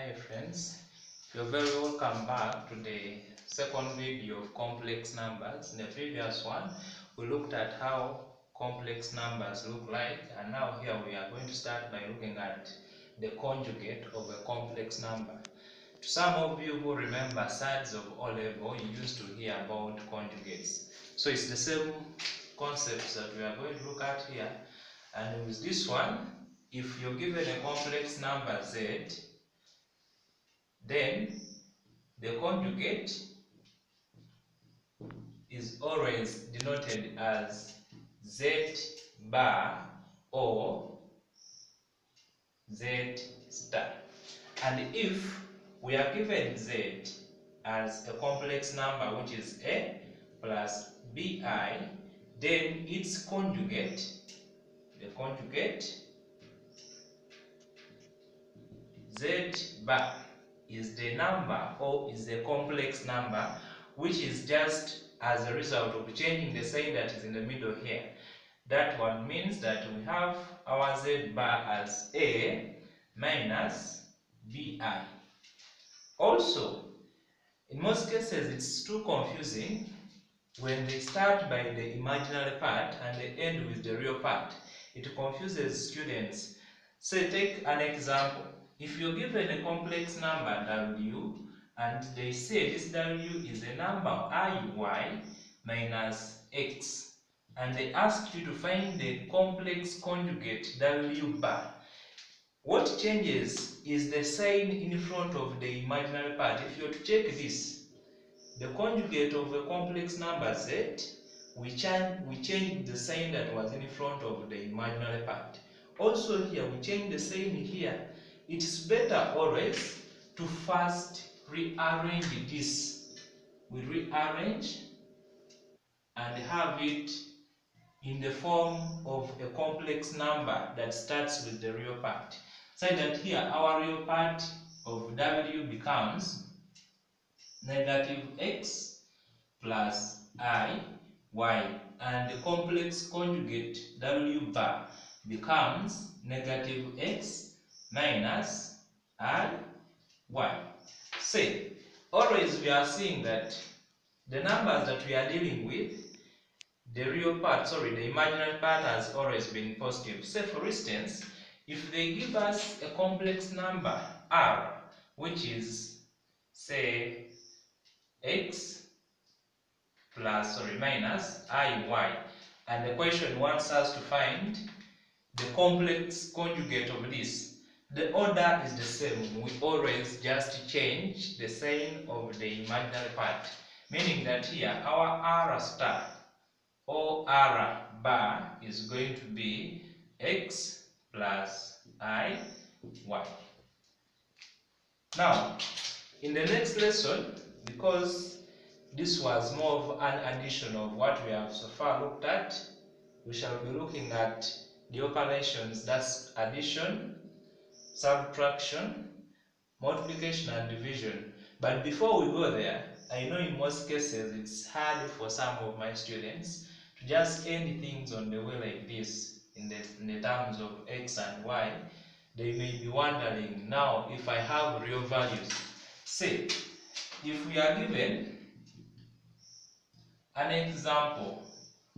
Hi friends, you're very welcome back to the second video of complex numbers. In the previous one, we looked at how complex numbers look like, and now here we are going to start by looking at the conjugate of a complex number. To some of you who remember SADs of O level, you used to hear about conjugates. So it's the same concepts that we are going to look at here. And with this one, if you're given a complex number Z, then the conjugate is always denoted as Z bar or Z star. And if we are given Z as a complex number, which is A plus BI, then its conjugate, the conjugate Z bar is the number or is the complex number which is just as a result of changing the sign that is in the middle here. That one means that we have our Z bar as A minus BI. Also, in most cases it's too confusing when they start by the imaginary part and they end with the real part. It confuses students. So take an example. If you're given a complex number W and they say this W is a number IY minus X, and they ask you to find the complex conjugate W bar, what changes is the sign in front of the imaginary part. If you're to check this, the conjugate of a complex number Z, we change the sign that was in front of the imaginary part. Also here, we change the sign here. It's better always to first rearrange this. We rearrange and have it in the form of a complex number that starts with the real part. So that here our real part of W becomes negative X plus I Y, and the complex conjugate W bar becomes negative X minus I Y. Say, always we are seeing that the numbers that we are dealing with, the imaginary part has always been positive. Say for instance, if they give us a complex number R, which is say X minus IY, and the question wants us to find the complex conjugate of this, the order is the same. We always just change the sign of the imaginary part, meaning that here our R star or R bar is going to be X plus IY. Now, in the next lesson, because this was more of an addition of what we have so far looked at, we shall be looking at the operations, that's addition, subtraction, multiplication and division. But before we go there, I know in most cases it's hard for some of my students to just end things on the way like this in the terms of X and Y. They may be wondering, now if I have real values, say if we are given an example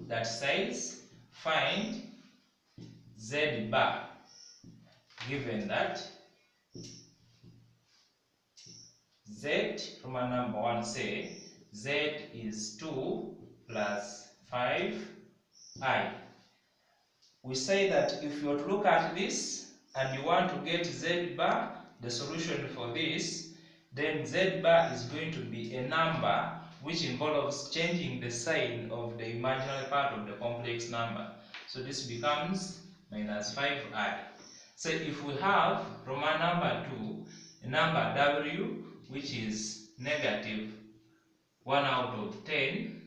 that says find Z bar, given that Z from a number 1, say Z is 2 plus 5I. We say that if you look at this and you want to get Z bar, the solution for this, then Z bar is going to be a number which involves changing the sign of the imaginary part of the complex number. So this becomes minus 5I. So if we have from a number 2, a number W, which is negative 1 out of 10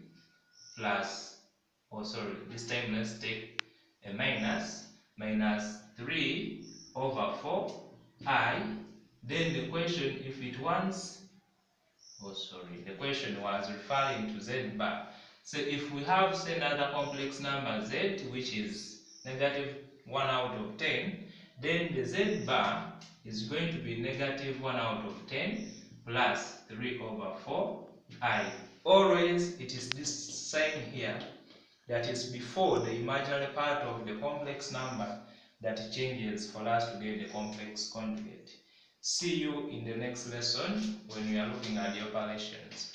plus, this time let's take a minus 3 over 4I, then the question, if it wants, the question was referring to Z bar. So if we have, say, another complex number Z, which is negative 1 out of 10, then the Z bar is going to be negative 1 out of 10 plus 3 over 4i. Always it is this sign here that is before the imaginary part of the complex number that changes for us to get the complex conjugate. See you in the next lesson when we are looking at the operations.